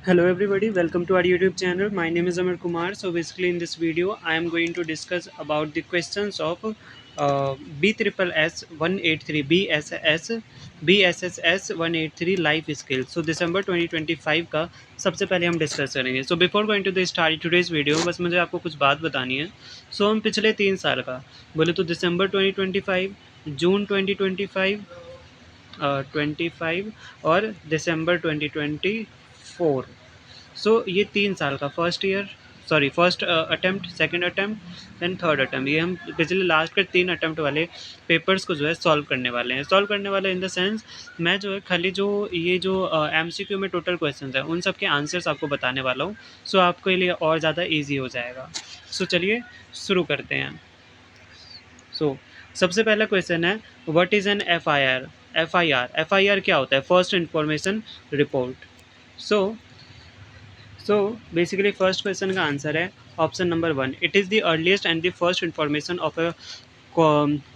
Hello everybody, welcome to our YouTube channel. My name is Amar Kumar. So basically in this video I am going to discuss about the questions of BSSS 183 BSSS 183 life skill. So December 2025 का सबसे पहले हम discuss करेंगे. So before going to the start today's video, बस मुझे आपको कुछ बात बतानी है. So हम पिछले 3 साल का बोले तो दिसंबर 2025, जून 2025, 25 और दिसंबर 2024. सो ये 3 साल का first attempt, second attempt and third attempt, ये हम पिछले लास्ट के 3 अटेम्प्ट वाले पेपर्स को जो है सॉल्व करने वाले हैं. सॉल्व करने वाले इन द सेंस मैं जो है खाली जो ये जो एमसीक्यू में टोटल क्वेश्चंस हैं उन सब के आंसर्स आपको बताने वाला हूँ. सो आपके लिए और ज़्यादा ईजी हो जाएगा. सो चलिए शुरू करते हैं. सो सबसे पहला क्वेश्चन है, what is an F I R क्या होता है? First information report. So basically first question का आंसर है option number 1. It is the earliest and the first information of a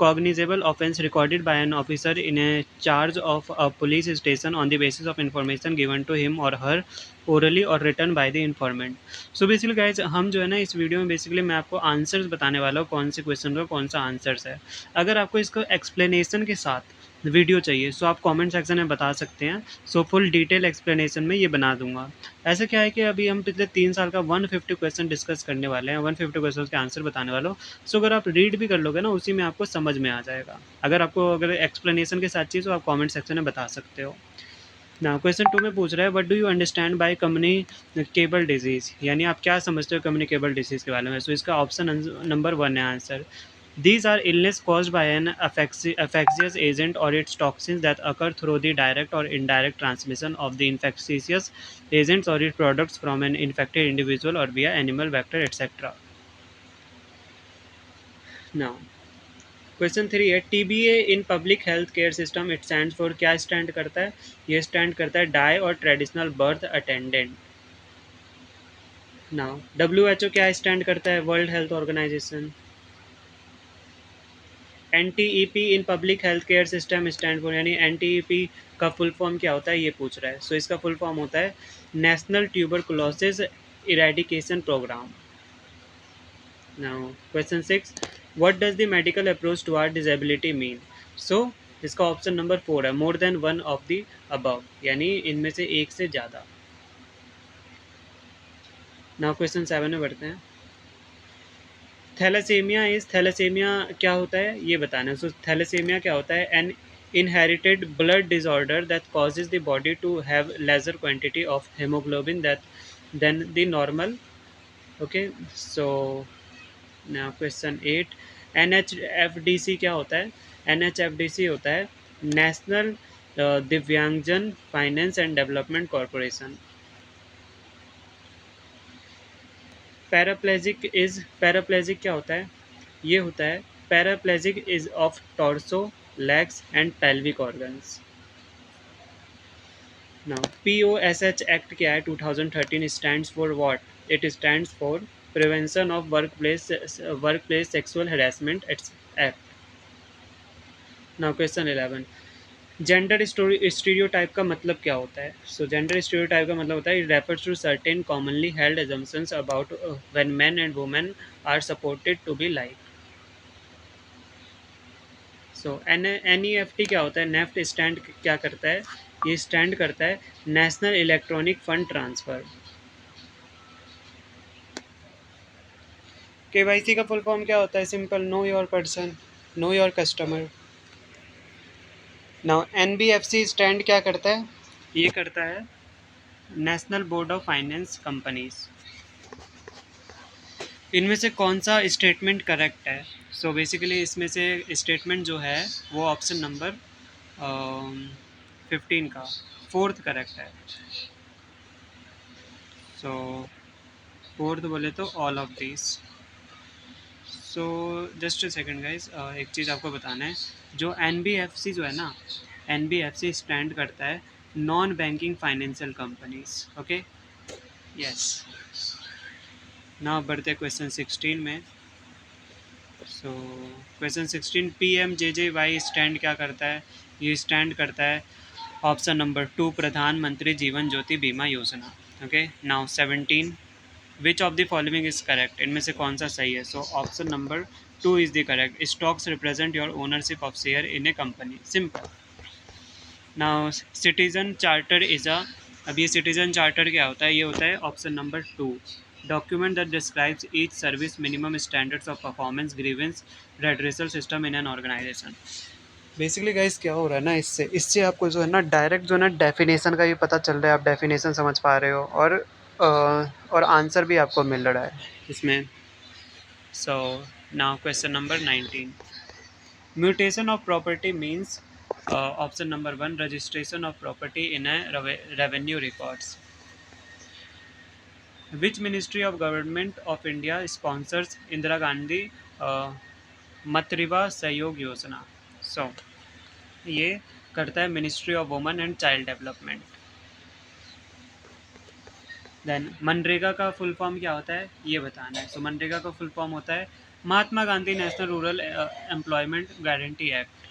cognizable offense recorded by an officer in a charge of a police station on the basis of information given to him or her orally or written by the informant. So basically guys, हम जो है ना इस video में basically मैं आपको answers बताने वाला हूँ, कौन से क्वेश्चन का कौन सा आंसर्स है. अगर आपको इसको एक्सप्लेनेशन के साथ वीडियो चाहिए सो आप कमेंट सेक्शन में बता सकते हैं. सो फुल डिटेल एक्सप्लेनेशन में ये बना दूंगा. ऐसा क्या है कि अभी हम पिछले 3 साल का 150 क्वेश्चन डिस्कस करने वाले हैं, 150 क्वेश्चन के आंसर बताने वाला हूँ. सो अगर आप रीड भी कर लोगे ना उसी में आपको समझ में आ जाएगा. अगर एक्सप्लेनेशन के साथ चाहिए तो आप कमेंट सेक्शन में बता सकते हो. ना क्वेश्चन 2 में पूछ रहा है, what do you understand bye communicable disease, यानी आप क्या समझते हो कम्युनिकेबल डिजीज़ के बारे में. सो इसका ऑप्शन नंबर 1 है answer. These are illness caused by an infectious agent or its toxins that occur through the direct or indirect transmission of the infectious agents or its products from an infected individual or via animal vector etc. Now, question 3 है, TBA in public health care system it stand for. क्या stand करता है? ये stand करता है डाई और traditional birth attendant. Now WHO क्या stand करता है? World health organisation. NTEP in public health care system stand for, यानी एनटीईपी का फुल फॉर्म क्या होता है ये पूछ रहा है. सो इसका फुल फॉर्म होता है national tuberculosis eradication programme. Now question 6, what does the medical approach toward disability mean. So इसका ऑप्शन नंबर 4 है, more than one of the above, यानी इनमें से एक से ज़्यादा. नाउ क्वेश्चन 7 में बढ़ते हैं. थैलेसेमिया क्या होता है ये बताना है. सो थैलेसेमिया क्या होता है? An inherited blood disorder that causes the body to have lesser quantity of hemoglobin that than the normal. Okay, so now question 8, NHFDC क्या होता है? NHFDC होता है नेशनल दिव्यांगजन finance and development corporation. Paraplegic क्या होता है? ये होता है paraplegic is of torso, legs and pelvic organs. Now POSH act क्या है? 2013 stands for what? It stands for prevention of workplace sexual harassment act. Now question 11, gender stereotype का मतलब क्या होता है? सो जेंडर स्टीरियोटाइप का मतलब होता है it refers to certain commonly held assumptions about when men and women are supported to be like. So NEFT क्या होता है? नेफ्ट स्टैंड क्या करता है? ये स्टैंड करता है national electronic fund transfer. KYC का फुल फॉर्म क्या होता है? Simple, know your person, know your customer. Now NBFC stand क्या करता है? ये करता है national board of finance companies. इनमें से कौन सा स्टेटमेंट करेक्ट है? सो बेसिकली इसमें से स्टेटमेंट जो है वो ऑप्शन नंबर 15 का फोर्थ करेक्ट है. सो फोर्थ बोले तो all of this. So just a second guys, एक चीज़ आपको बताना है. जो NBFC जो है ना, NBFC स्टैंड करता है non banking financial companies. Okay, yes. ना बढ़ते क्वेश्चन 16 में. सो क्वेश्चन 16, PMJJY स्टैंड क्या करता है? ये स्टैंड करता है ऑप्शन नंबर 2 प्रधानमंत्री जीवन ज्योति बीमा योजना. Okay, now 17, which of the following is correct, इनमें से कौन सा सही है? So option number 2 is the correct, stocks represent your ownership of share in A company, simple. Now citizen charter is a, अब ये सिटीजन चार्टर क्या होता है? ये होता है option number 2, document that describes each service minimum standards of performance grievance redressal system in an organisation. Basically guys क्या हो रहा है ना, इससे इससे आपको जो है ना डायरेक्ट जो है ना डेफिनेशन का भी पता चल रहा है, आप डेफिनेशन समझ पा रहे हो, और आंसर भी आपको मिल रहा है इसमें। So now question number 19, mutation of property means, option number 1, registration of property in a revenue records. Which ministry of government of India sponsors Indira Gandhi Matritva Sahyog Yojana? So ये करता है ministry of women and child development. Then MNREGA का full form क्या होता है ये बताना है। सो मनरेगा का फुल फॉर्म होता है Mahatma Gandhi national rural employment guarantee act.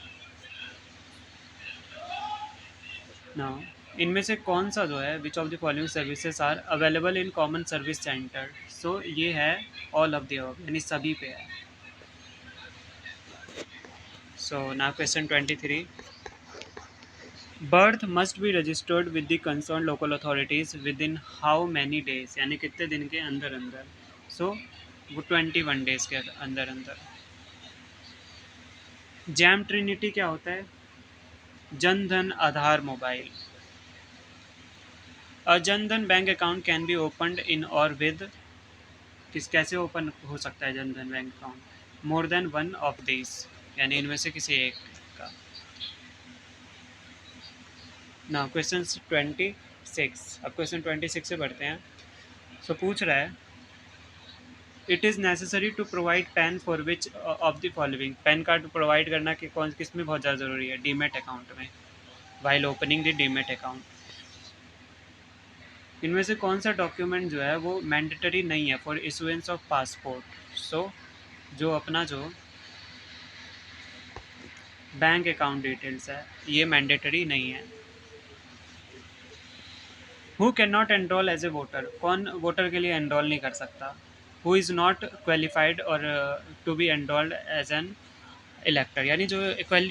Now इनमें से कौन सा जो है which of the following services are available in common service centre? So ये है ऑल ऑफ द अबव, यानी सभी पे है। सो now question 23, birth must be registered with the concern local authorities with in how many days, यानी कितने दिन के अंदर अंदर? सो वो 21 डेज के अंदर अंदर। जैम ट्रिनिटी क्या होता है? जन धन आधार mobile. A Jan Dhan bank account can be opened इन और विद, किस कैसे ओपन हो सकता है Jan Dhan bank account? More than one of this, यानी इनमें से किसी एक का। ना क्वेश्चन 26, अब क्वेश्चन 26 से बढ़ते हैं। सो पूछ रहा है it is necessary to provide PAN for which of the following, PAN card provide करना कि कौन किस में बहुत ज़्यादा ज़रूरी है? डीमेट अकाउंट में, while opening the demat account. इनमें से कौन सा डॉक्यूमेंट जो है वो मैंडेटरी नहीं है फॉर इशुएंस ऑफ पासपोर्ट? सो जो अपना जो बैंक अकाउंट डिटेल्स है ये मैंडेटरी नहीं है। Who can not enrol as a voter, कौन वोटर के लिए एनरोल नहीं कर सकता? हु इज़ नॉट क्वालिफाइड और to be enrolled as an elector, यानी जो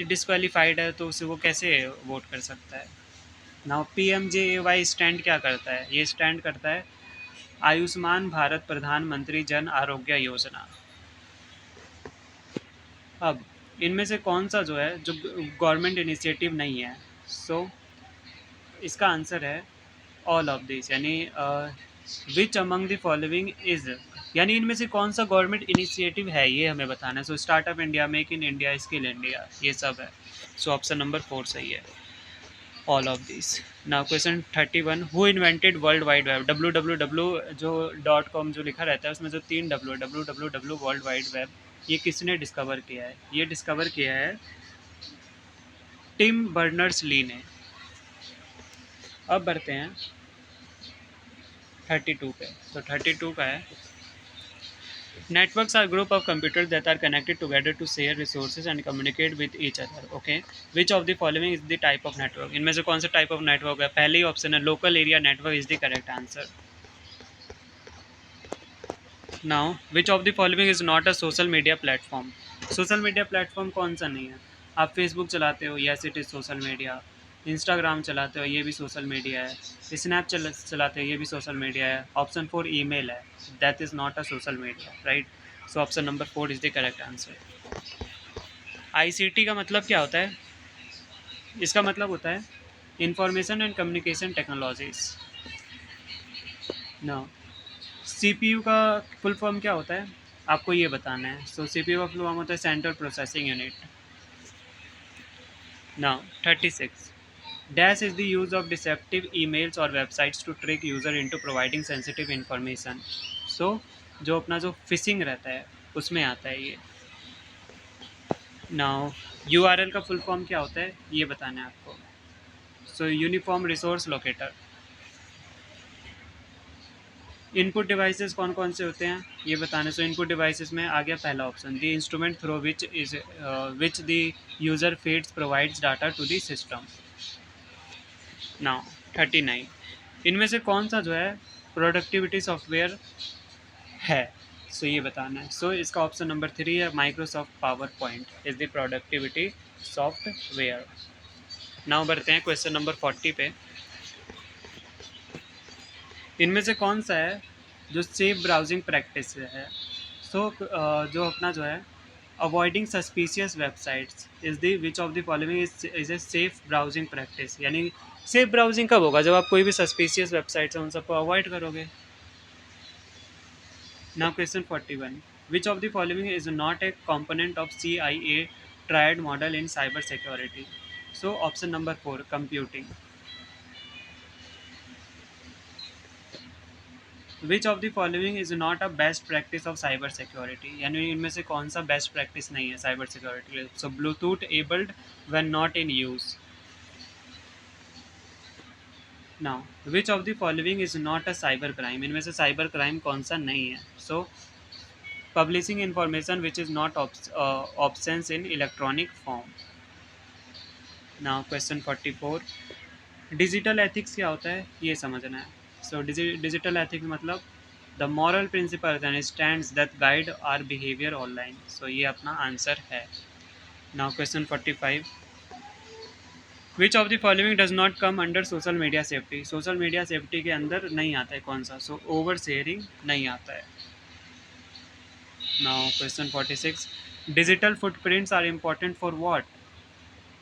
डिसक्वालीफाइड है तो उसे वो कैसे वोट कर सकता है? नाउ PMJAY स्टैंड क्या करता है? ये स्टैंड करता है आयुष्मान भारत प्रधानमंत्री जन आरोग्य योजना। अब इनमें से कौन सा जो है जो गवर्नमेंट इनिशिएटिव नहीं है? सो इसका आंसर है ऑल ऑफ दिस, यानी which among the following is, यानी इनमें से कौन सा गवर्नमेंट इनिशिएटिव है ये हमें बताना है। So startup India, make in India, skill India, ये सब है। सो ऑप्शन नंबर 4 सही है, all of this. Now question 31, who invented world wide web? www जो .com जो लिखा रहता है उसमें जो 3 www वर्ल्ड वाइड वेब, ये किसने डिस्कवर किया है? ये डिस्कवर किया है टिम बर्नर्स ली ने। अब बढ़ते हैं 32 पे। तो 32 का है networks are group of computers that are connected together to share resources and communicate with each other, okay? Which of the following is the type of network? इनमें से कौन सा टाइप ऑफ नेटवर्क है? पहले ही ऑप्शन है local area network is the correct answer. Now which of the following is not a social media platform? Social media platform कौन सा नहीं है? आप फेसबुक चलाते हो, yes it is social media. Instagram चलाते हो, ये भी सोशल मीडिया है। स्नैप चलाते हो, ये भी सोशल मीडिया है। ऑप्शन 4 ईमेल है, that is not a social media, right? So option number 4 is the correct answer. ICT का मतलब क्या होता है? इसका मतलब होता है इंफॉर्मेशन एंड कम्युनिकेशन टेक्नोलॉजीज। ना CPU का फुल फॉर्म क्या होता है आपको ये बताना है। सो CPU का फुल फॉर्म होता है central processing unit. Now 36, dash is the use of deceptive emails और websites to trick user into providing sensitive information. So जो अपना जो फिशिंग रहता है उसमें आता है ये। नाउ URL का फुल फॉर्म क्या होता है ये बताना है आपको। सो uniform resource locator. Input devices कौन कौन से होते हैं ये बताने। सो इनपुट डिवाइसेस में आ गया पहला option, the instrument through which the user feeds provides data to the system. Now 39, इनमें से कौन सा जो है प्रोडक्टिविटी सॉफ्टवेयर है, सो ये बताना है। सो इसका ऑप्शन नंबर 3 है, Microsoft power point is the productivity software. Now बढ़ते हैं क्वेश्चन नंबर 40 पे। इनमें से कौन सा है जो सेफ ब्राउजिंग प्रैक्टिस है। सो जो अपना जो है avoiding suspicious websites is the which of the following is a safe browsing practice. यानी सेफ ब्राउजिंग कब होगा, जब आप कोई भी सस्पिशियस वेबसाइट्स हैं उन सबको अवॉइड करोगे। Now question 41, which of the following is not A component of CIA triad model in cyber security. So option number 4, computing. Which of the following is not a best practice of cyber security. यानी इनमें से कौन सा best practice नहीं है cyber security के लिए। So Bluetooth enabled when not in use. Now which of the following is not a cyber crime. इनमें से साइबर क्राइम कौन सा नहीं है। So publishing information which is not options in electronic form. Now question 44, digital ethics क्या होता है ये समझना है। सो डिजिटल एथिक्स मतलब the moral principles and stands that guide our behaviour online. So ये अपना आंसर है। Now question 45, which of the following does not come under social media safety. Social media safety के अंदर नहीं आता है कौन सा। सो ओवर शेयरिंग नहीं आता है। Now question 46, digital footprints are important for what.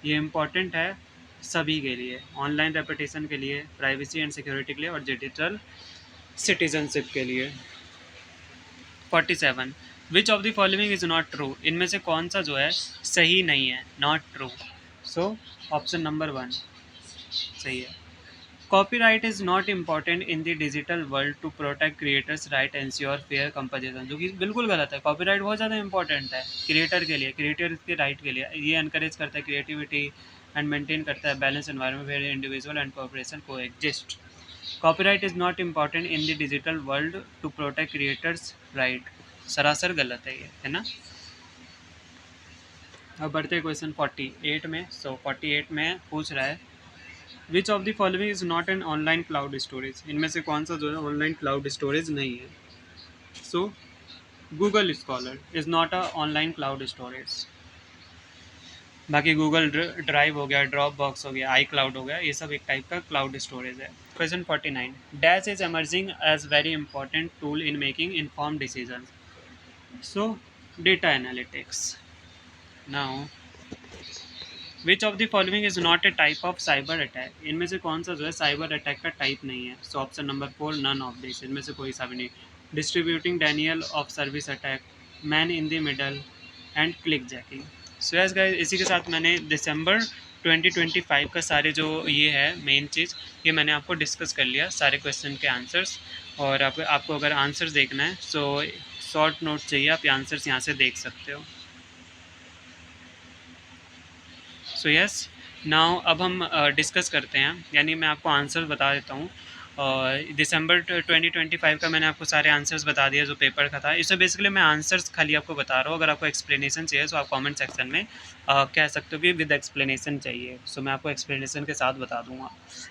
ये इम्पोर्टेंट है सभी के लिए, ऑनलाइन रेपुटेशन के लिए, प्राइवेसी एंड सिक्योरिटी के लिए और डिजिटल सिटीजनशिप के लिए। 47, which of the following is not true. इनमें से कौन सा जो है सही नहीं है, not true. So option number 1 सही है। Copyright is not important in the digital world to protect creators right ensure fair composition. जो कि बिल्कुल गलत है। कॉपीराइट बहुत ज़्यादा इंपॉर्टेंट है क्रिएटर के लिए, क्रिएटर के राइट के लिए। ये एनकरेज करता है क्रिएटिविटी एंड मेंटेन करता है balance environment where individual and corporation coexist. Copyright is not important in the digital world to protect creators right. सरासर गलत है ये, है ना। अब बढ़ते हैं क्वेश्चन 48 में। सो 48 में पूछ रहा है, which of the following is not an online cloud storage. इनमें से कौन सा जो है ऑनलाइन क्लाउड स्टोरेज नहीं है। सो Google scholar is not a online cloud storage. बाकी गूगल ड्राइव हो गया, ड्रॉप बॉक्स हो गया, आई क्लाउड हो गया, ये सब एक टाइप का क्लाउड स्टोरेज है। Question 49, dash is emerging as very important tool in making inform decision. So data analytics. Now which of the following is not a type of cyber attack. इनमें से कौन सा जो है साइबर अटैक का type नहीं है। So option number 4, none of this. इनमें से कोई सा भी नहीं। Distributing denial of service attack, man in the middle and clickjacking. So yes guys, इसी के साथ मैंने दिसंबर 2025 का सारे जो ये है मेन चीज़, ये मैंने आपको डिस्कस कर लिया सारे क्वेश्चन के आंसर्स। और आपको अगर आंसर्स देखना है सो शॉर्ट नोट चाहिए, आप आंसर्स यहाँ से देख सकते हो। सो यस, नाउ अब हम डिस्कस करते हैं। यानी मैं आपको आंसर बता देता हूँ। दिसंबर 2025 का मैंने आपको सारे आंसर्स बता दिया जो पेपर का था। इससे बेसिकली मैं आंसर्स खाली आपको बता रहा हूँ। अगर आपको एक्सप्लेनेशन चाहिए तो आप कमेंट सेक्शन में कह सकते हो कि विद एक्सप्लेनेशन चाहिए। सो मैं आपको एक्सप्लेनेशन के साथ बता दूँगा।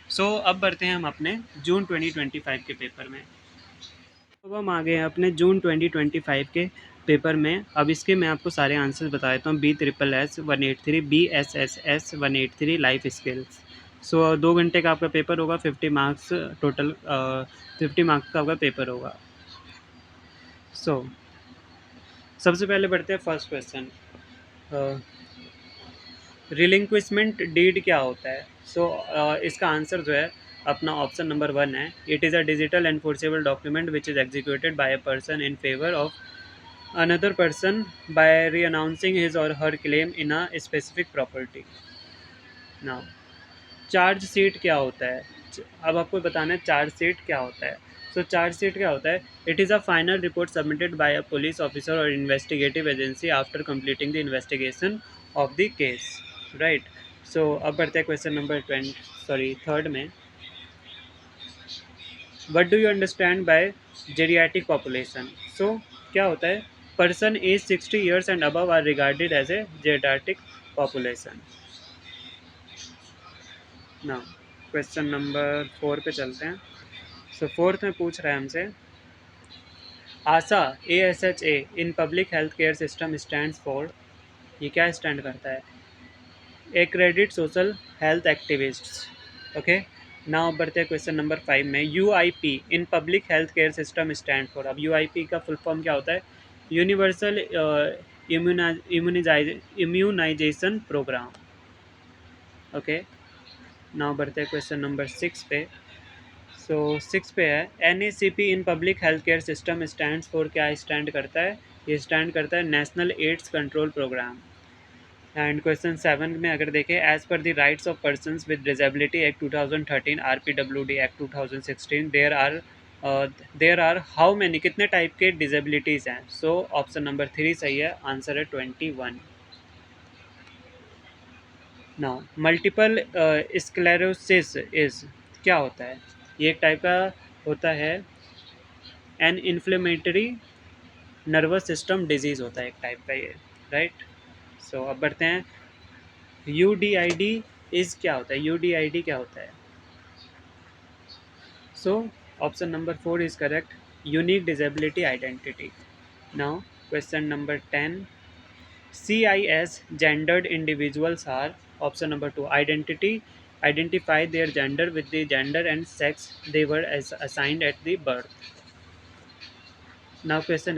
सो अब बढ़ते हैं हम अपने जून 2025 के पेपर में। अब हम आ गए हैं अपने जून 2025 के पेपर में। अब इसके मैं आपको सारे आंसर्स बता देता हूँ। BSSS 183, BSSS 183 life skills. So 2 घंटे का आपका पेपर होगा, 50 मार्क्स टोटल, 50 मार्क्स का आपका पेपर होगा। सो सबसे पहले बढ़ते हैं फर्स्ट क्वेश्चन। रिलिंक्विशमेंट डीड क्या होता है। सो इसका आंसर जो है अपना ऑप्शन नंबर 1 है। It is a digital enforceable document which is executed by a person in favour of another person by re-announcing his or her claim in a specific property. Now, charge sheet क्या होता है। अब आपको बताना है charge sheet क्या होता है। सो चार्ज शीट क्या होता है। It is a final report submitted by a police officer और investigative agency after completing the investigation of the case, right. So अब बढ़ते हैं क्वेश्चन नंबर 3rd में। What do you understand by geriatric population. So क्या होता है। Person age 60 years and above are regarded as a geriatric population. Now question number 4 पे चलते हैं। सो फोर्थ में पूछ रहा है हमसे, Asha ASHA in public health care system stands for, ये क्या स्टैंड करता है? Accredited social health activists. Okay, now बढ़ते हैं क्वेश्चन नंबर 5 में, UIP in public health care system stand for. अब UIP का फुल फॉर्म क्या होता है? Universal immunisation programme. Okay, now बढ़ते हैं क्वेश्चन नंबर 6 पे। सो 6 पे है, NACP in public health care system stands for, क्या स्टैंड करता है? ये स्टैंड करता है national AIDS control programme. And question 7 में अगर देखें, as per the rights of persons with disability act 2013, RPWD act 2016, there are how many, कितने टाइप के डिजेबिलिटीज़ हैं? सो ऑप्शन नंबर 3 सही है, आंसर है 21। नाउ मल्टीपल स्क्लेरोसिस इज, क्या होता है? ये एक टाइप का होता है, an inflammatory nervous system disease होता है एक टाइप का ये, राइट। सो अब बढ़ते हैं, UDID इज क्या होता है? UDID क्या होता है? So option number 4 is correct, unique disability identity. Now question number 10, CIS gendered individuals are, option number 2, identify their gender with the gender and sex they were assigned at the birth. Now question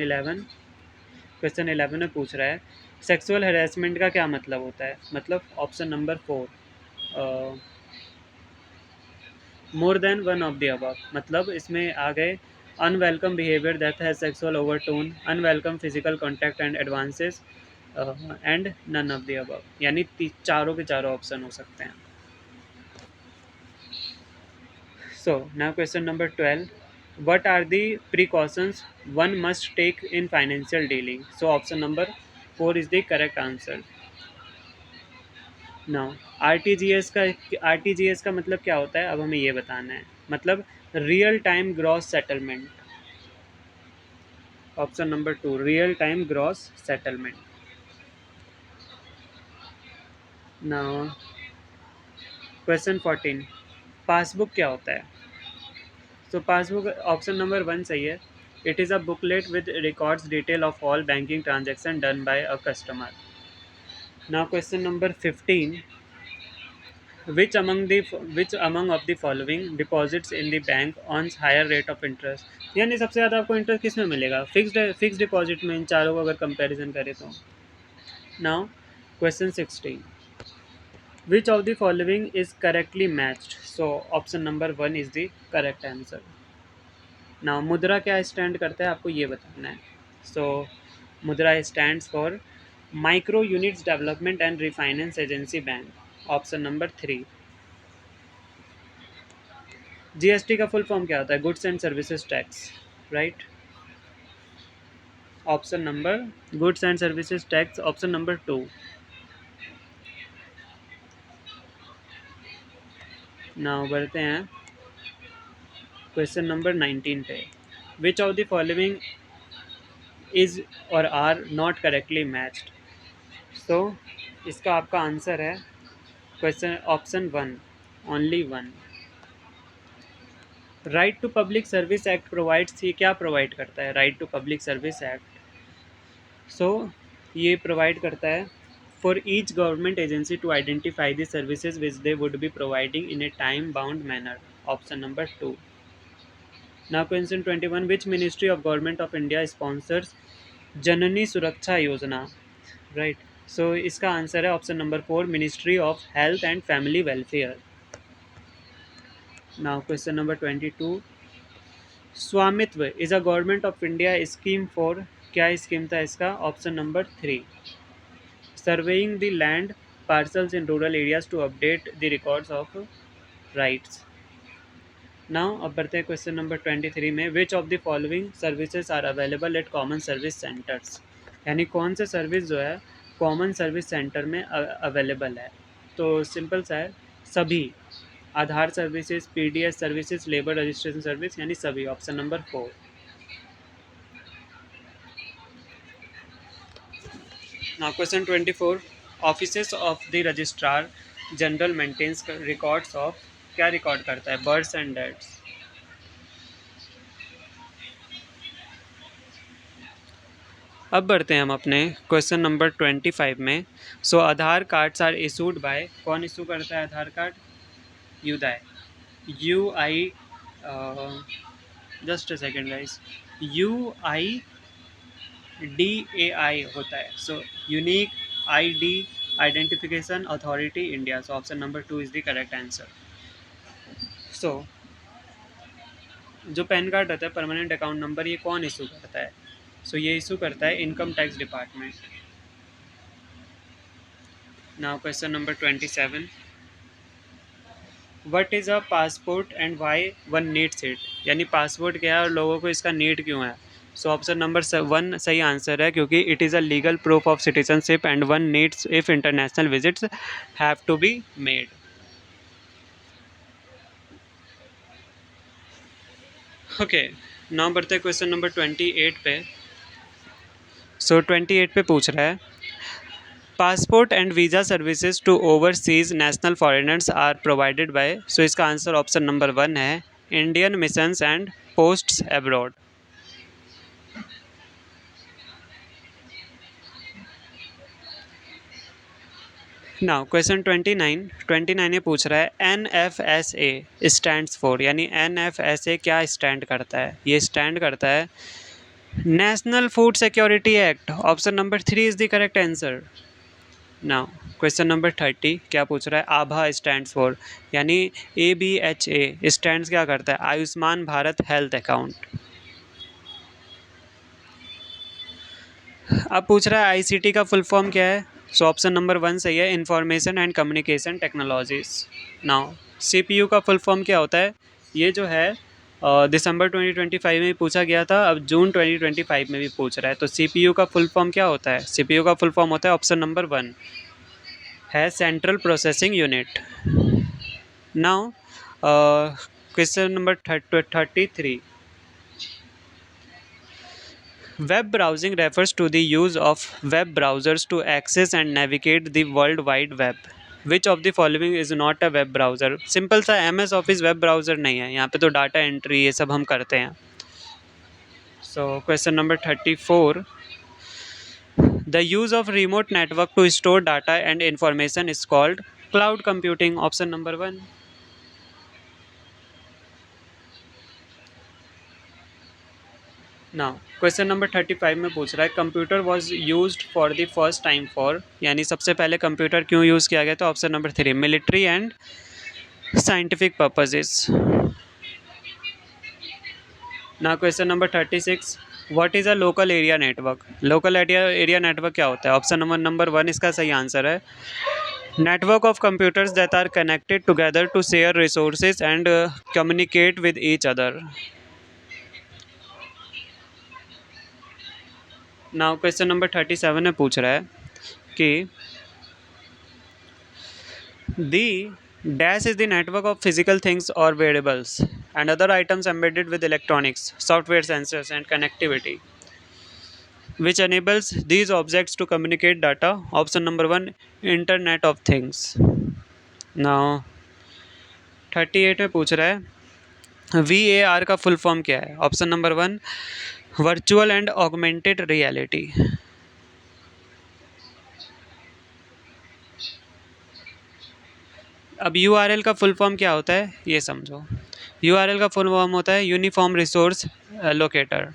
11 में पूछ रहा है, sexual harassment का क्या मतलब होता है? मतलब option number 4, more than one of the above. मतलब इसमें आ गए, unwelcome behaviour that has sexual overtone, unwelcome physical contact and advances, and none of the above, यानी चारों के चारों ऑप्शन हो सकते हैं। So now question number 12, what are the precautions one must take in financial dealing? So option number 4 is the correct answer. Now R T G S का मतलब क्या होता है? अब हमें ये बताना है। मतलब real time gross settlement. Option number 2, real time gross settlement. Now question 14, passbook क्या होता है? सो पासबुक, ऑप्शन नंबर 1 सही है, it is a booklet with records detail of all banking transaction done by a customer. Now question number 15, which among of the following deposits in the bank earns higher rate of interest? यानी सबसे ज़्यादा आपको interest किस में मिलेगा? Fixed deposit में, इन चारों को अगर कंपैरिजन करें तो। Now question 16, which of the following is correctly matched? So option number 1 is the correct answer. Now मुद्रा क्या स्टैंड करता है, आपको ये बताना है। So Mudra stands for micro units development and refinance agency bank, option number 3। GST का full form क्या होता है? Goods and services tax, right. Option number, goods and services tax, option number 2। Now बढ़ते हैं क्वेश्चन नंबर 19 पे, which of the following is or are not correctly matched? सो इसका आपका आंसर है question option 1, only 1। Right to public service act provides, ये क्या provide करता है? Right to public service act, so ये प्रोवाइड करता है for each government agency to identify the services which they would be providing in a time bound manner, option number 2। Now question 21, which ministry of government of India sponsors Janani Suraksha Yojana, right. So इसका answer है option number 4, ministry of health and family welfare. Now question number 22, Svamitva is a government of India scheme for, क्या scheme था इसका? Option number 3, surveying the land parcels in rural areas to update the records of rights. Now अब बढ़ते हैं question number 23 में, which of the following services are available at common service centres? यानी कौन से सर्विस जो है कॉमन सर्विस सेंटर में अवेलेबल है? तो सिंपल सा है, सभी। Aadhaar services, PDS services, labour registration service, यानी सभी, option number 4। Now question 24, offices of the registrar general maintains records of, क्या रिकॉर्ड करता है? Births and deaths. अब बढ़ते हैं हम अपने क्वेश्चन नंबर 25 में। So Aadhaar cards are issued by, कौन इशू करता है Aadhaar card? UIDAI, U I, just a second guys, U I D A I होता है। So unique I D identification authority India. So option number 2 is the correct answer. सो जो pan card रहता है, permanent account number, ये कौन issue करता है? So ये इशू करता है income tax department. Now question number 27, what is a passport and why one needs it? यानी पासपोर्ट क्या है और लोगों को इसका नीड क्यों है? सो ऑप्शन नंबर 1 सही आंसर है, क्योंकि it is a legal proof of citizenship and one needs if international visits have to be made. Okay, now बढ़ते हैं क्वेश्चन नंबर 28 पे। सो 28 पे पूछ रहा है, passport and visa services to overseas national foreigners are provided by. So इसका answer option number 1 है, Indian missions and posts abroad. Now question 29 ये पूछ रहा है, NFSA स्टैंड्स फॉर, यानी NFSA क्या स्टैंड करता है? ये स्टैंड करता है national food security act. Option number 3 is the correct answer. Now question number 30 क्या पूछ रहा है, आभा स्टैंड्स फॉर, यानी ABHA स्टैंड्स क्या करता है? Ayushman Bharat health account. अब पूछ रहा है ICT का फुल फॉर्म क्या है? सो ऑप्शन नंबर 1 सही है, information and communication technologies. Now CPU का फुल फॉर्म क्या होता है? ये जो है दिसंबर 2025 में भी पूछा गया था, अब जून 2025 में भी पूछ रहा है। तो CPU का फुल फॉर्म क्या होता है? CPU का फुल फॉर्म होता है, ऑप्शन नंबर 1 है, central processing unit. Now question number 33, web browsing refers to the use of web browsers to access and navigate the world wide web. Which of the following is not a web browser? Simple सा MS office web browser नहीं है, यहाँ पे तो data entry ये सब हम करते हैं। So question number 34, the use of remote network to store data and information is called cloud computing. Option number 1। Now question number 35 में पूछ रहा है, computer was used for the first time for, यानी सबसे पहले कंप्यूटर क्यों use किया गया? तो option number 3, military and scientific purposes. Now question number 36, what is a local area network? Local area network क्या होता है? ऑप्शन नंबर 1 इसका सही आंसर है, network of computers that are connected together to share resources and communicate with each other. Now question number 37 में पूछ रहा है कि the dash is the network of physical things or variables and other items embedded with electronics, software, sensors, and connectivity, which enables these objects to communicate data. Option number 1, Internet of Things. Now 38 में पूछ रहा है, VAR का full form क्या है? Option number 1, virtual and augmented reality. अब URL का full form क्या होता है ये समझो। URL का फुल फॉर्म होता है uniform resource locator.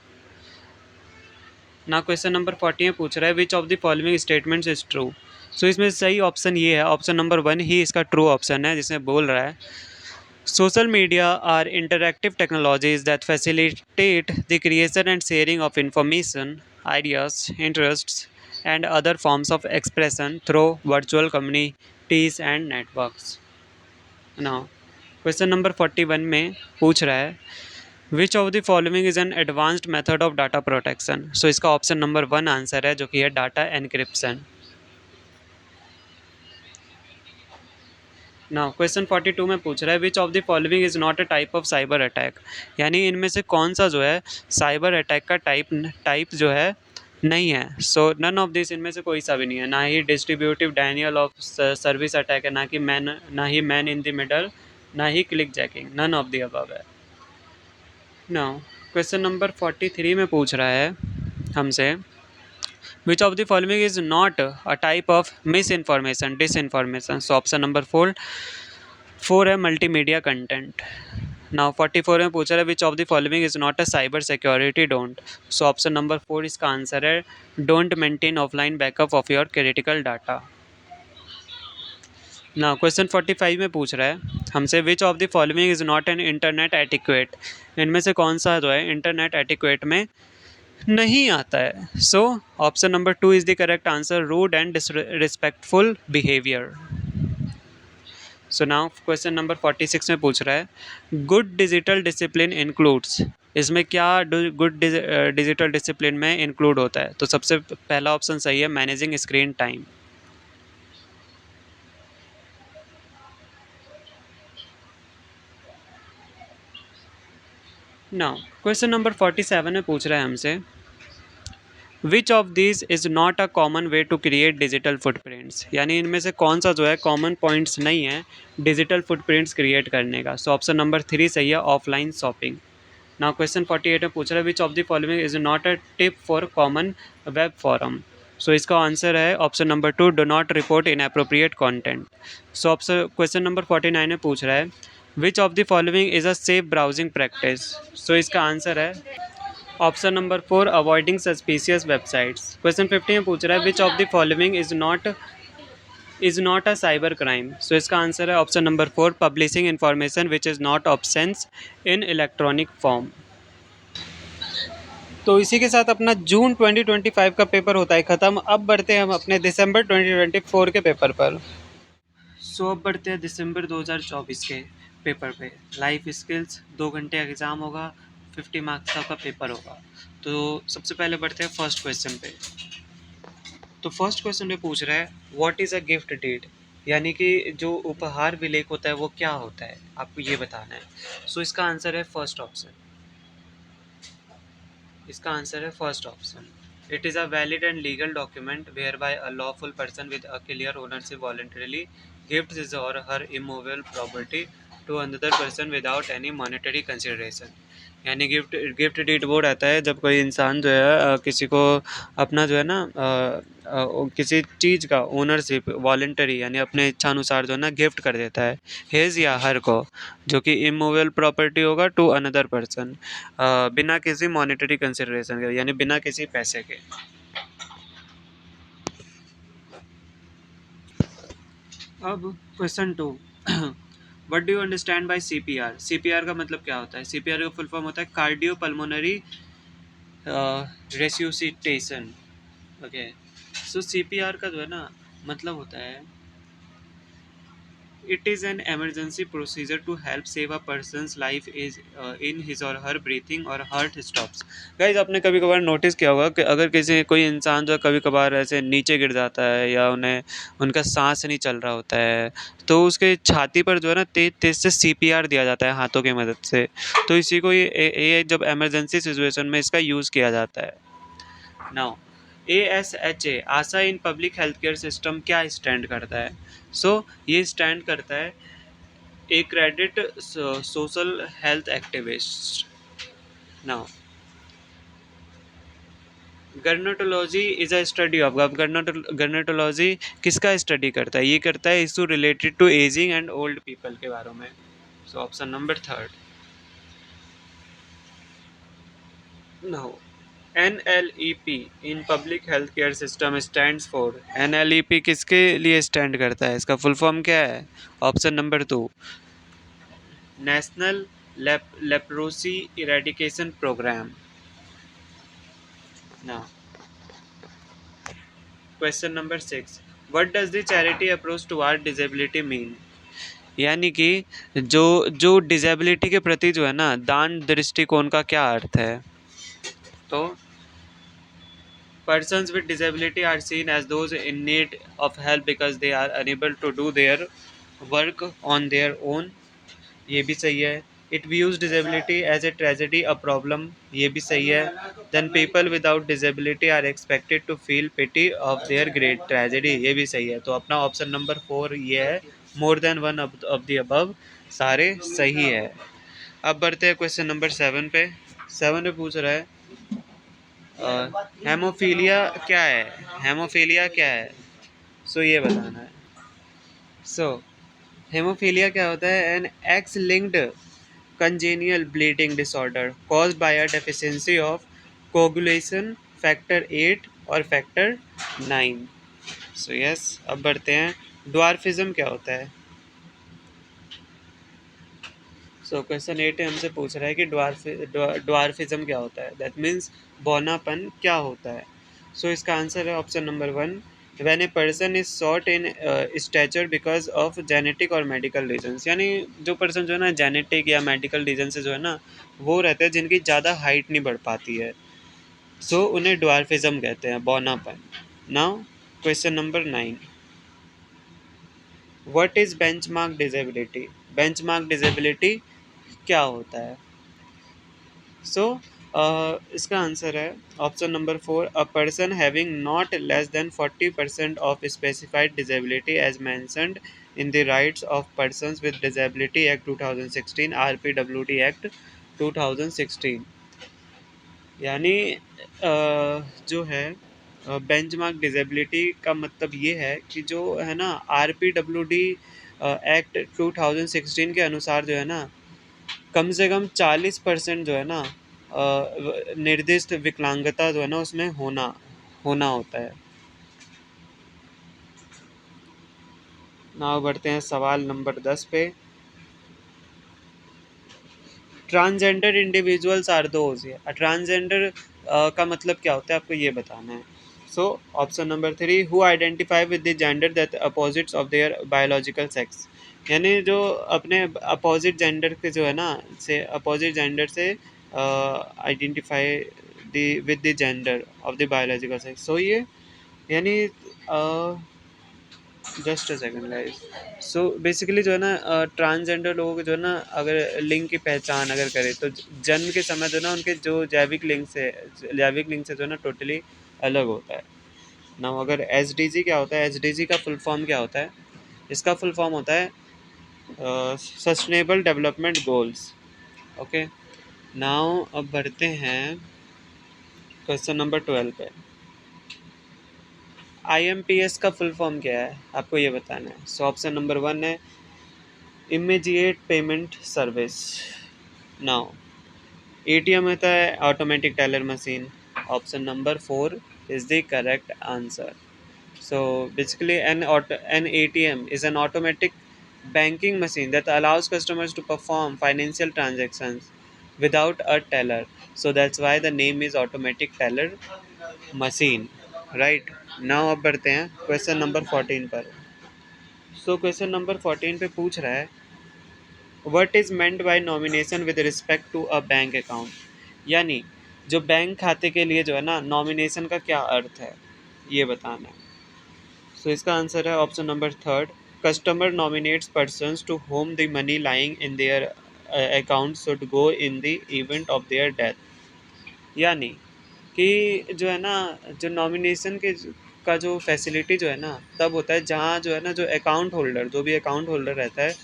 Now question number 40 में पूछ रहा है, which of the following statements is true? So इसमें सही ऑप्शन ये है, ऑप्शन नंबर 1 ही इसका ट्रू ऑप्शन है, जिसमें बोल रहा है social media are interactive technologies that facilitate the creation and sharing of information, ideas, interests and other forms of expression through virtual communities and networks. Now question number 41 में पूछ रहा है, which of the following is an advanced method of data protection? So इसका option number 1 answer है, जो कि है data encryption. Now question 42 में पूछ रहा है, which of the following is not a type of cyber attack? यानी इनमें से कौन सा जो है साइबर अटैक का टाइप जो है नहीं है। सो नन ऑफ दिस, इनमें से कोई सा भी नहीं है, ना ही distributive denial of service attack है, ना ही मैन इन द मिडल, ना ही clickjacking, none of the above है। नाउ क्वेश्चन नंबर 43 में पूछ रहा है हमसे, Which of the following is not a type of misinformation, disinformation? So option number four है मल्टीमीडिया कंटेंट. नाउ 44 में पूछा है which of the following is not a cyber security don't. So option number 4 इसका answer है don't maintain offline backup of your critical data. Now question 45 में पूछ रहा है हमसे which of the following is not an internet etiquette. इनमें से कौन सा जो है इंटरनेट एटिक्वेट में नहीं आता है. So option number 2 is the correct answer rude and disrespectful behaviour. So now question number 46 में पूछ रहा है गुड डिजिटल डिसिप्लिन इंक्लूड्स. इसमें क्या गुड डिजिटल डिसिप्लिन में इंक्लूड होता है. तो सबसे पहला ऑप्शन सही है managing screen time. Now question number 47 में पूछ रहा है हमसे which of this is not a common way to create digital footprints. यानी इनमें से कौन सा जो है कॉमन पॉइंट्स नहीं है डिजिटल फुटप्रिंट्स क्रिएट करने का. सो ऑप्शन नंबर 3 सही है ऑफलाइन शॉपिंग. नाउ क्वेश्चन 48 में पूछ रहा है which of the following is not a tip for common web forum. So इसका आंसर है option number 2 do not report inappropriate content. So option question number 49 में पूछ रहा है which of the following is a safe browsing practice. So इसका answer है option number 4 avoiding suspicious websites. Question 50 में पूछ रहा है which of the following is not a cyber crime. So इसका आंसर है option number 4 publishing information which is not obscene in electronic form. तो इसी के साथ अपना जून 2025 का पेपर होता है ख़त्म. अब बढ़ते हैं हम अपने दिसंबर 2024 के पेपर पर. सो अब बढ़ते हैं दिसंबर 2024 के पेपर पे. लाइफ स्किल्स 2 घंटे एग्ज़ाम होगा 50 मार्क्स का पेपर होगा. तो सबसे पहले बढ़ते हैं फर्स्ट क्वेश्चन पे. तो फर्स्ट क्वेश्चन में पूछ रहा है what is a gift deed. यानी कि जो उपहार विलेख होता है वो क्या होता है आपको ये बताना है. सो इसका आंसर है फर्स्ट ऑप्शन. इसका आंसर है first option. It is a valid and legal document whereby a lawful person with a clear ownership voluntarily gift is or her immovable property to another person without any monetary consideration. यानी gift deed वो रहता है जब कोई इंसान जो है किसी को अपना जो है ना किसी चीज़ का ओनरशिप वॉलंटरी यानी अपने इच्छानुसार जो है ना गिफ्ट कर देता है हेज या हर को जो कि इमूवेबल प्रॉपर्टी होगा टू अनदर पर्सन बिना किसी मॉनेटरी कंसिडरेशन के यानी बिना किसी पैसे के. अब question 2 what do you understand bye CPR. CPR का मतलब क्या होता है. सीपीआर का फुल फॉर्म होता है कार्डियो पल्मोनरी रेस्यूसिटेशन. ओके. सो सीपीआर का जो है ना मतलब होता है it is an emergency procedure to help save a person's life is in his or her breathing or heart stops. Guys आपने कभी कभार नोटिस किया होगा कि अगर किसी कोई इंसान जो कभी कभार ऐसे नीचे गिर जाता है या उन्हें उनका सांस नहीं चल रहा होता है तो उसके छाती पर जो है ना तेज तेज से सीपीआर दिया जाता है हाथों की मदद से. तो इसी को ये जब इमरजेंसी सिचुएशन में इसका यूज़ किया जाता है. Now ASHA ASHA in public health care system क्या स्टैंड करता है. सो ये स्टैंड करता है accredited social health activist. Now gerontology is a study of. अब गर्नेटोलॉजी किसका स्टडी करता है. ये करता है issue related to ageing and old people के बारे में. So option number 3. Now NLEP in public health care system stands for. NLEP किसके लिए स्टैंड करता है. इसका फुल फॉर्म क्या है. Option number 2 national leprosy eradication programme. Now question number 6 what does the charity approach toward disability mean. यानी कि जो डिसेबिलिटी के प्रति जो है ना दान दृष्टिकोण का क्या अर्थ है. तो persons with disability are seen as those in need of help because they are unable to do their work on their own. ये भी सही है. It views disability as a tragedy, a problem. ये भी सही है. Then people without disability are expected to feel pity of their great tragedy. ये भी सही है. तो अपना ऑप्शन नंबर 4 ये है more than one of the above सारे सही है. अब बढ़ते हैं क्वेश्चन नंबर 7 पे. 7 में पूछ रहा है हेमोफीलिया क्या है? हेमोफीलिया क्या है? सो ये बताना है। सो हेमोफीलिया क्या होता है? An X linked congenital bleeding disorder caused by a deficiency of coagulation factor 8 और factor 9। so yes, अब बढ़ते हैं। ड्वार्फिज्म क्या होता है? सो क्वेश्चन 8 हमसे पूछ रहा है कि ड्वार्फिज्म क्या होता है, दैट मीन्स बौनापन क्या होता है। सो इसका आंसर है option number 1, when a person is short in stature because of genetic और मेडिकल रीजंस। यानी जो पर्सन जो है ना जेनेटिक या मेडिकल रीजन से जो है ना वो रहते हैं जिनकी ज़्यादा हाइट नहीं बढ़ पाती है, सो उन्हें ड्वार्फिज्म कहते हैं, बौनापन। Now question number 9, what is benchmark disability? Benchmark disability क्या होता है? सो इसका आंसर है option number 4, a person having not less than 40% of specified disability as mentioned in the rights of persons with disability act 2016, RPWD act 2016। यानी जो है benchmark disability का मतलब ये है कि जो है ना RPWD एक्ट 2016 के अनुसार जो है ना कम से कम 40% जो है ना निर्दिष्ट विकलांगता जो है ना उसमें होना होना होता है। नाउ बढ़ते हैं सवाल नंबर 10 पे। Transgender individuals are those, transgender का मतलब क्या होता है आपको ये बताना है। So option number 3, who identify with the gender that opposites of their biological sex. यानी जो अपने अपोजिट जेंडर के जो है ना से अपोजिट जेंडर से identified with the gender of the biological sex. So ये यानी just a second guys. So basically जो है ना ट्रांसजेंडर लोगों के जो है ना अगर लिंग की पहचान अगर करें तो जन्म के समय जो है ना उनके जो जैविक लिंग से जो है ना टोटली अलग होता है ना। अगर एसडीजी क्या होता है? एसडीजी का फुल फॉर्म क्या होता है? इसका फुल फॉर्म होता है sustainable development goals. Okay, now अब बढ़ते हैं क्वेश्चन नंबर 12 पे। आईएमपीएस का फुल फॉर्म क्या है आपको ये बताना है। सो ऑप्शन नंबर 1 है immediate payment service. Now ATM होता है automatic teller machine. Option number 4 is the correct answer. So basically, an ATM is an automatic banking machine that allows customers to perform financial transactions without a teller. So that's why the name is automatic teller machine. Right? Now अब बढ़ते हैं question number 14 पर। सो question number 14 पे पूछ रहा है what is meant by nomination with respect to a bank account. यानी जो बैंक खाते के लिए जो है ना नॉमिनेशन का क्या अर्थ है ये बताना है। सो इसका आंसर है option number 3, customer nominates persons to whom the money lying in their account should go in the event of their death. यानी कि जो है ना जो नॉमिनेशन के का जो फैसिलिटी जो है ना तब होता है जहाँ जो है ना जो अकाउंट होल्डर जो भी अकाउंट होल्डर रहता है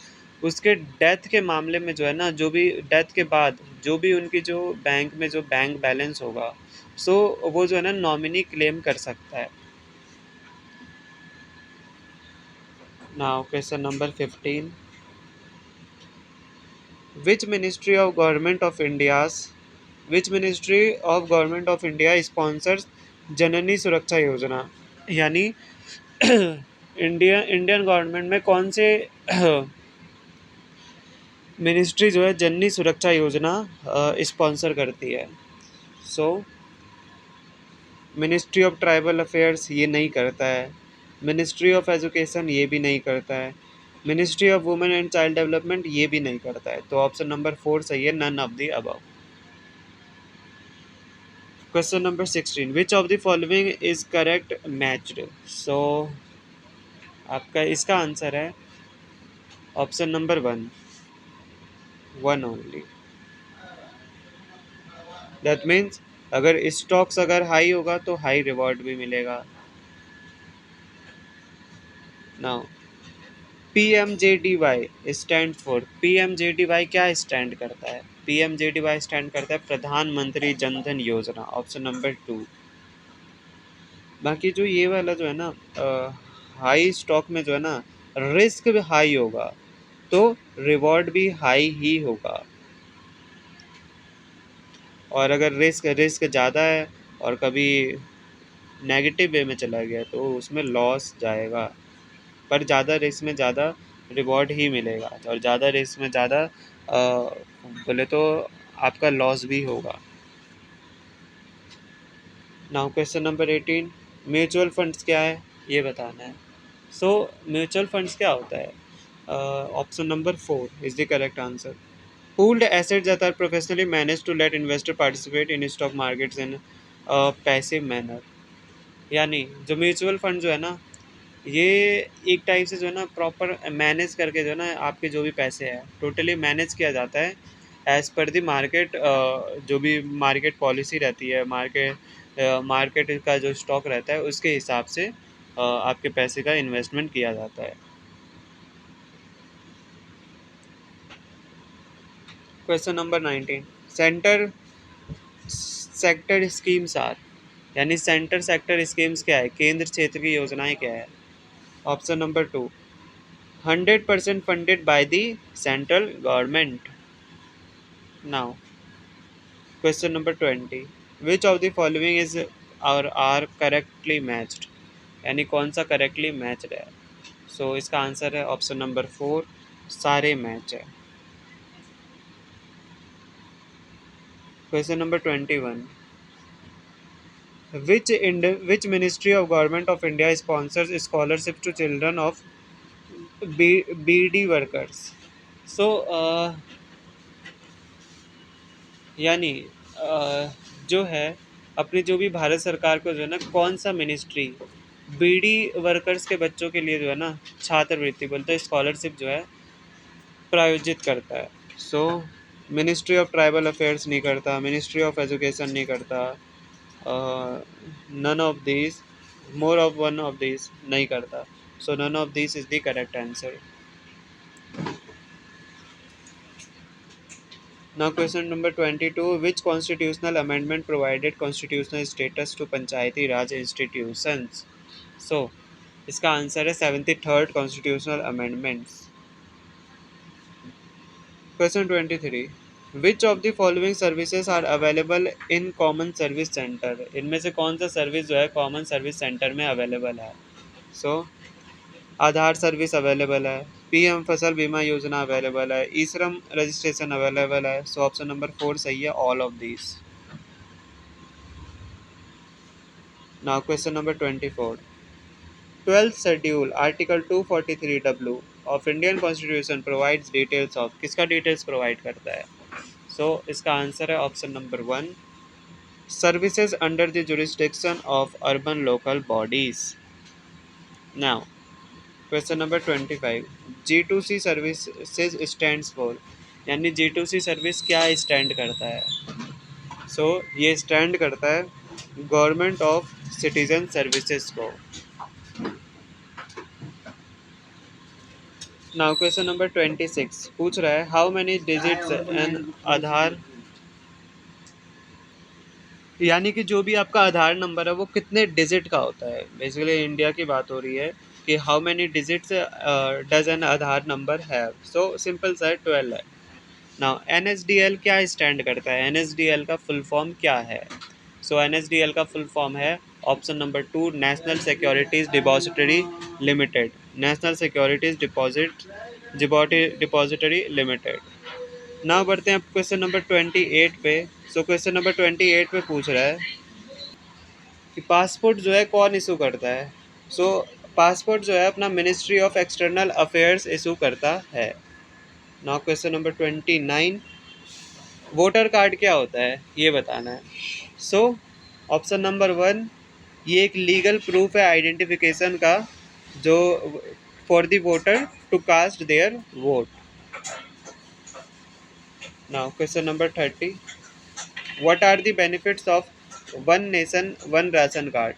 उसके डेथ के मामले में जो है ना जो भी डेथ के बाद जो भी उनकी जो बैंक में जो बैंक बैलेंस होगा सो वो जो है ना नॉमिनी क्लेम कर सकता है। Now question number 15, which ministry of government of india's which ministry of government of india sponsors जननी सुरक्षा योजना। यानी इंडियन गवर्नमेंट में कौन से मिनिस्ट्री जो है जननी सुरक्षा योजना स्पॉन्सर करती है। So ministry of tribal affairs ये नहीं करता है, मिनिस्ट्री ऑफ एजुकेशन ये भी नहीं करता है, ministry of women and child development ये भी नहीं करता है। तो ऑप्शन नंबर 4 सही है, none of the above. Question number 16, which of the following is correct matched. So आपका इसका आंसर है option number 1, one only. That means अगर स्टॉक्स अगर हाई होगा तो हाई रिवॉर्ड भी मिलेगा। Now PMJDY stand for, PMJDY क्या स्टैंड करता है? PMJDY स्टैंड करता है प्रधानमंत्री जनधन योजना, ऑप्शन नंबर 2। बाकी जो ये वाला जो है ना, हाई स्टॉक में जो है ना, रिस्क भी हाई होगा तो रिवॉर्ड भी हाई ही होगा। और अगर रिस्क रिस्क ज़्यादा है और कभी नेगेटिव वे में चला गया तो उसमें लॉस जाएगा। पर ज़्यादा रिस्क में ज़्यादा रिवॉर्ड ही मिलेगा, और ज़्यादा रिस्क में ज़्यादा बोले तो आपका लॉस भी होगा। Now question number 18, mutual funds क्या है ये बताना है। सो म्यूचुअल फंड्स क्या होता है? Option number 4 is the correct answer. Pooled assets that are professionally manage to let investor participate in stock markets in passive manner. यानी जो म्यूचुअल फंड जो है ना, ये एक टाइप से जो है ना प्रॉपर मैनेज करके जो है ना आपके जो भी पैसे हैं टोटली मैनेज किया जाता है एज़ पर द मार्केट। जो भी मार्केट पॉलिसी रहती है, मार्केट का जो स्टॉक रहता है उसके हिसाब से आपके पैसे का इन्वेस्टमेंट किया जाता है। Question number 19, centre sector schemes are, यानी सेंटर सेक्टर स्कीम्स क्या है, केंद्र क्षेत्र की योजनाएं क्या है? Option number 2, 100% funded by the central government. Now, question number 20. Which of the following is or are correctly matched? यानी कौन सा करेक्टली मैच्ड है? सो इसका आंसर है ऑप्शन नंबर 4, सारे मैच है। Question number 21, which ministry of government of India sponsors scholarship to children of BD workers? So यानी जो है अपनी जो भी भारत सरकार को जो है ना कौन सा मिनिस्ट्री बीडी वर्कर्स के बच्चों के लिए जो है ना छात्रवृत्ति बोलते हैं स्कॉलरशिप जो है प्रायोजित करता है। So ministry of tribal affairs नहीं करता, मिनिस्ट्री ऑफ एजुकेशन नहीं करता, none of this, more of one of this नहीं करता। So none of this is the correct answer. Now question number 22, which constitutional amendment provided constitutional status to Panchayati Raj institutions? So इसका answer है 73rd constitutional amendments। Question 23, which of the following services are available in common service center? इनमें से कौन सा service जो है common service centre में available है? सो आधार सर्विस अवेलेबल है, पीएम फसल बीमा योजना अवेलेबल है, ई श्रम रजिस्ट्रेशन अवेलेबल है। सो ऑप्शन नंबर 4 सही है, all of these. Now question number 24. 12th schedule article 243W of Indian Constitution provides details of, किसका डिटेल्स प्रोवाइड करता है? सो इसका आंसर है option number 1, services under the jurisdiction of urban local bodies. Now question number 25, G2C services stands for, यानी G2C service क्या stand करता है? So ये स्टैंड करता है गवर्नमेंट ऑफ सिटीजन सर्विसेज को। नाउ क्वेश्चन नंबर 26 पूछ रहा है हाउ मेनी डिजिट्स एन आधार, यानी कि जो भी आपका आधार नंबर है वो कितने डिजिट का होता है। बेसिकली इंडिया की बात हो रही है कि how many digits does N Aadhaar number have. So simple सा 12 है। नाउ एनएसडीएल क्या स्टैंड करता है? एनएसडीएल का फुल फॉर्म क्या है? सो एनएसडीएल का फुल फॉर्म है option number 2, national securities depository limited, national securities depository limited. Now बढ़ते हैं क्वेश्चन नंबर 28 पे। सो क्वेश्चन नंबर 28 पे पूछ रहा है कि पासपोर्ट जो है कौन इशू करता है? सो पासपोर्ट जो है अपना ministry of external affairs issue करता है। Now question number 29, voter card क्या होता है ये बताना है। सो ऑप्शन नंबर 1, ये एक लीगल प्रूफ है आइडेंटिफिकेशन का जो for the voter to cast their vote. Now question number 30, what are the benefits of one nation one ration card?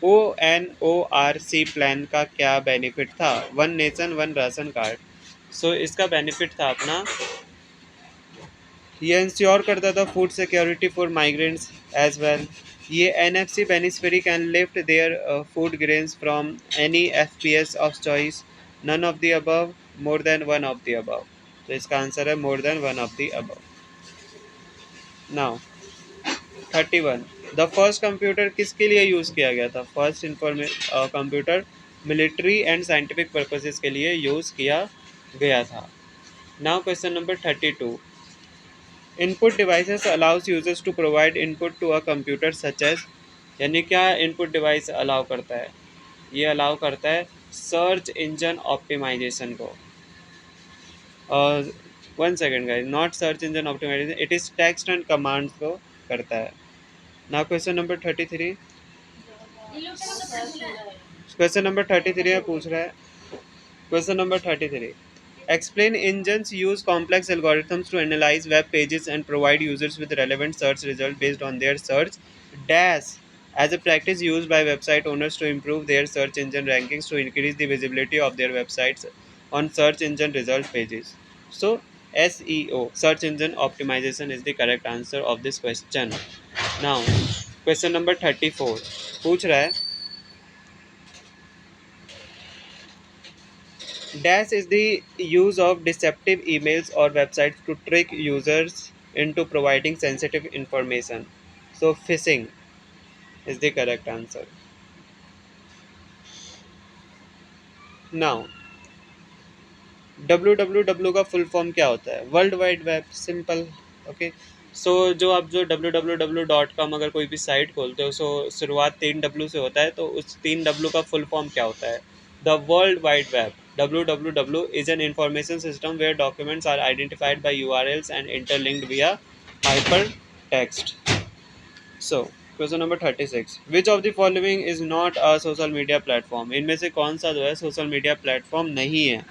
ONORC plan का क्या बेनिफिट था? One nation one ration card. So इसका benefit था अपना, ये ensure करता था food security for migrants as well. ये NFC beneficiary can lift their food grains from any FPS of choice, none of the above, more than one of the above. तो इसका answer है more than one of the above. Now 31, the first computer किसके लिए use किया गया था? First computer military and scientific purposes के लिए यूज़ किया गया था। Now question number 32, input devices allows users to provide input to a computer such as, यानी क्या इनपुट डिवाइस अलाउ करता है? ये अलाउ करता है सर्च इंजन ऑप्टिमाइजेशन को। One second guys, not search engine optimisation, it is text and commands को करता है। Now question number 33, question number 33 में पूछ रहा है, question number 33, explain engines use complex algorithms to analyze web pages and provide users with relevant search results based on their search dash as a practice used by website owners to improve their search engine rankings to increase the visibility of their websites on search engine result pages. So SEO, search engine optimization, is the correct answer of this question. Now question number 34 पूछ रहा है, dash is the use of deceptive emails or websites to trick users into providing sensitive information. So phishing is the correct answer. Now www का full form क्या होता है? World wide web, simple. Okay, so जो आप जो www.com अगर कोई भी साइट खोलते हो, सो शुरुआत 3W से होता है, तो उस 3W का फुल फॉर्म क्या होता है? The world wide web. www is an information system where documents are identified by URLs and interlinked via hypertext. So question number 36, which of the following is not a social media platform? इनमें से कौन सा जो है social media platform नहीं है?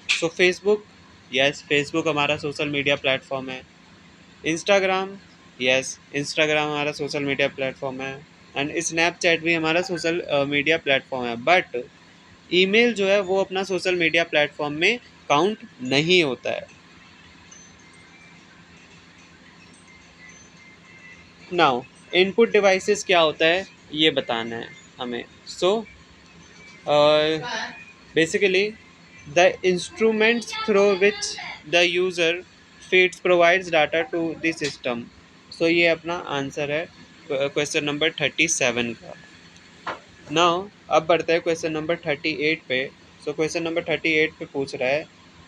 सो Facebook, yes Facebook हमारा social media platform है। इंस्टाग्राम, यस इंस्टाग्राम हमारा सोशल मीडिया प्लेटफॉर्म है। एंड स्नैपचैट भी हमारा सोशल मीडिया प्लेटफॉर्म है। बट ईमेल जो है वो अपना सोशल मीडिया प्लेटफॉर्म में काउंट नहीं होता है। नाउ इनपुट डिवाइसेस क्या होता है ये बताना है हमें। सो basically the instruments through which the user feeds provides data to the system. So ये अपना आंसर है क्वेश्चन नंबर 37 का। नाउ अब बढ़ते हैं क्वेश्चन नंबर 38 पे। सो क्वेश्चन नंबर 38 पे पूछ रहा है,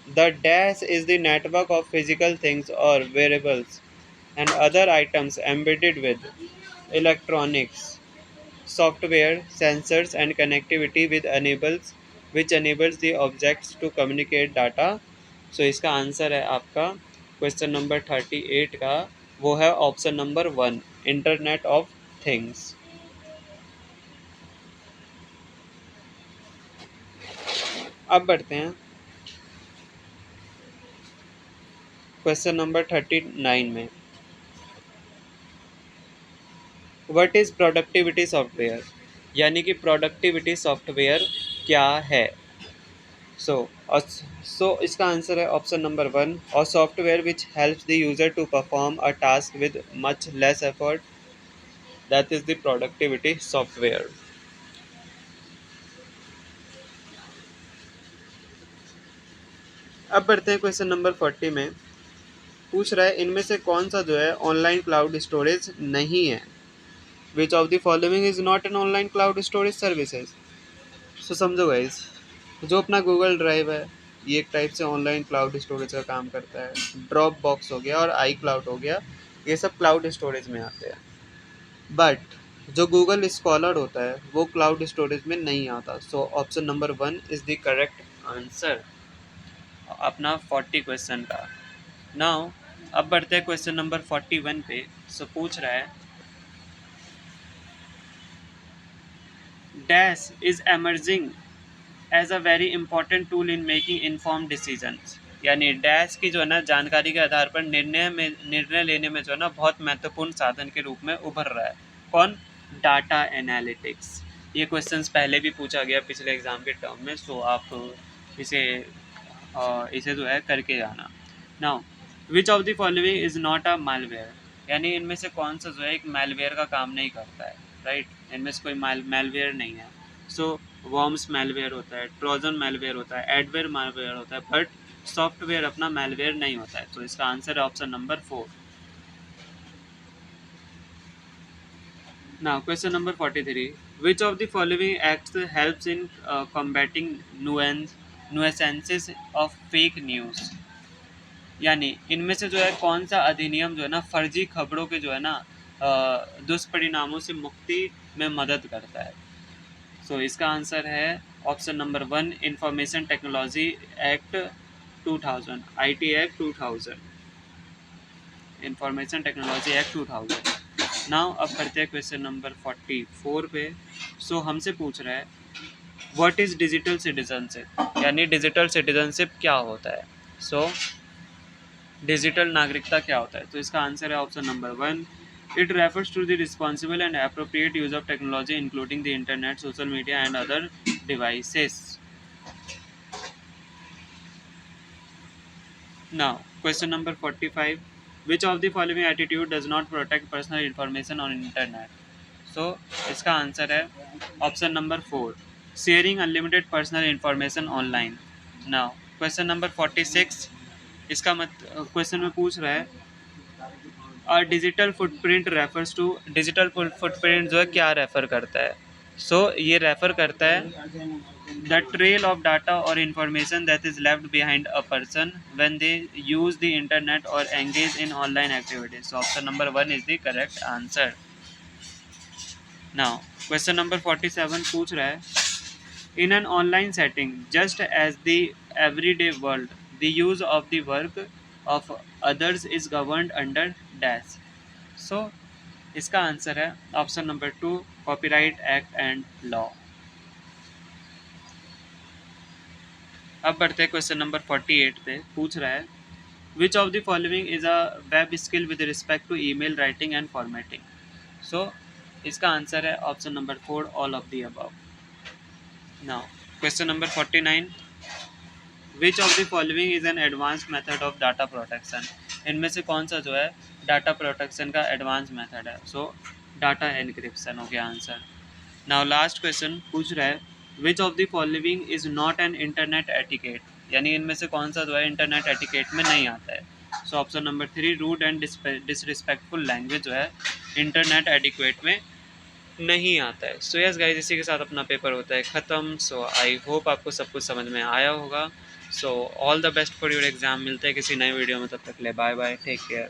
the dash is the network of physical things और wearables and other items embedded with electronics software, sensors and connectivity which enables the objects to communicate data. So इसका answer है आपका question number 38 का, वो है option number 1, internet of things. अब बढ़ते हैं क्वेश्चन नंबर 39 में, व्हाट इज प्रोडक्टिविटी सॉफ्टवेयर? यानी कि प्रोडक्टिविटी सॉफ्टवेयर क्या है? सो इसका आंसर है ऑप्शन नंबर 1, और software which helps the user to perform a task with much less effort, that is the productivity software. अब बढ़ते हैं क्वेश्चन नंबर 40 में। पूछ रहा है इनमें से कौन सा जो है ऑनलाइन क्लाउड स्टोरेज नहीं है? Which of the following is not an online cloud storage services? So समझो गाइस, जो अपना गूगल ड्राइव है ये एक टाइप से ऑनलाइन क्लाउड स्टोरेज का काम करता है। ड्रॉप बॉक्स हो गया और आई क्लाउड हो गया, ये सब क्लाउड स्टोरेज में आते हैं। बट जो गूगल स्कॉलर होता है वो क्लाउड स्टोरेज में नहीं आता। सो option number 1 is the correct answer अपना 40 क्वेश्चन का। नाउ अब बढ़ते हैं क्वेश्चन नंबर 41 पे। सो पूछ रहा है, dash is emerging as a very important tool in making inform decisions. यानी डैश की जो है ना जानकारी के आधार पर निर्णय लेने में जो है ना बहुत महत्वपूर्ण साधन के रूप में उभर रहा है। कौन? Data analytics. ये क्वेश्चंस पहले भी पूछा गया पिछले एग्ज़ाम के टर्म में, सो आप इसे इसे जो है करके जाना। Now which of the following is not a malware, यानी इनमें से कौन सा जो है एक मालवेयर का काम नहीं करता है, राइट? इनमें से कोई मालवेयर नहीं है। सो वॉर्म्स मालवेयर होता है, ट्रोजन मालवेयर होता है, एडवेयर मालवेयर होता है, बट सॉफ्टवेयर अपना मालवेयर नहीं होता है। तो इसका आंसर है option number 4। Now, question number 43. Which of the following acts helps in combating nuisances of fake news? यानी इनमें से जो है कौन सा अधिनियम जो है ना फर्जी खबरों के जो है ना दुष्परिणामों से मुक्ति में मदद करता है? सो इसका आंसर है option number 1, information technology act 2000, IT act 2000, information technology act 2000। Now अब करते हैं क्वेश्चन नंबर 44 पे। सो हमसे पूछ रहा है व्हाट इज़ डिजिटल सिटीजनशिप, यानी डिजिटल सिटीजनशिप क्या होता है? सो डिजिटल नागरिकता क्या होता है? तो इसका आंसर है option number 1, it refers to the responsible and appropriate use of technology including the internet, social media and other devices. Now, question number 45. Which of the following attitude does not protect personal information on internet? So, इसका answer है option number 4, sharing unlimited personal information online. Now question number 46, इसका मत question में पूछ रहा है digital footprint refers to, digital footprint जो है क्या रेफर करता है? सो ये रेफर करता है the trail of data or information that is left behind a person when they use the internet or engage in online activities. So option number 1 is the correct answer. Now question number 47 पूछ रहा है in an online setting just as the everyday world the use of the work of others is governed under dash. So इसका answer है option number 2, copyright act and law. अब बढ़ते हैं question number 48 पे। पूछ रहा है which of the following is a web skill with respect to email writing and formatting? So इसका आंसर है option number 4, all of the above. Now question number 49, which of the following is an advanced method of data protection? इनमें से कौन सा जो है data protection का advance method है? सो डाटा एनक्रिप्शन हो गया आंसर। नाउ लास्ट क्वेश्चन पूछ रहा है which of the following is not an internet etiquette, यानी इनमें से कौन सा जो है इंटरनेट एटिकेट में नहीं आता है? So option number 3, rude and disrespectful language जो है इंटरनेट एटिकेट में नहीं आता है। सो यस गाइस, इसी के साथ अपना पेपर होता है ख़त्म। सो आई होप आपको सब कुछ समझ में आया होगा। So all the best for your exam. मिलते हैं किसी नए वीडियो में, तब तक ले बाय बाय, टेक केयर।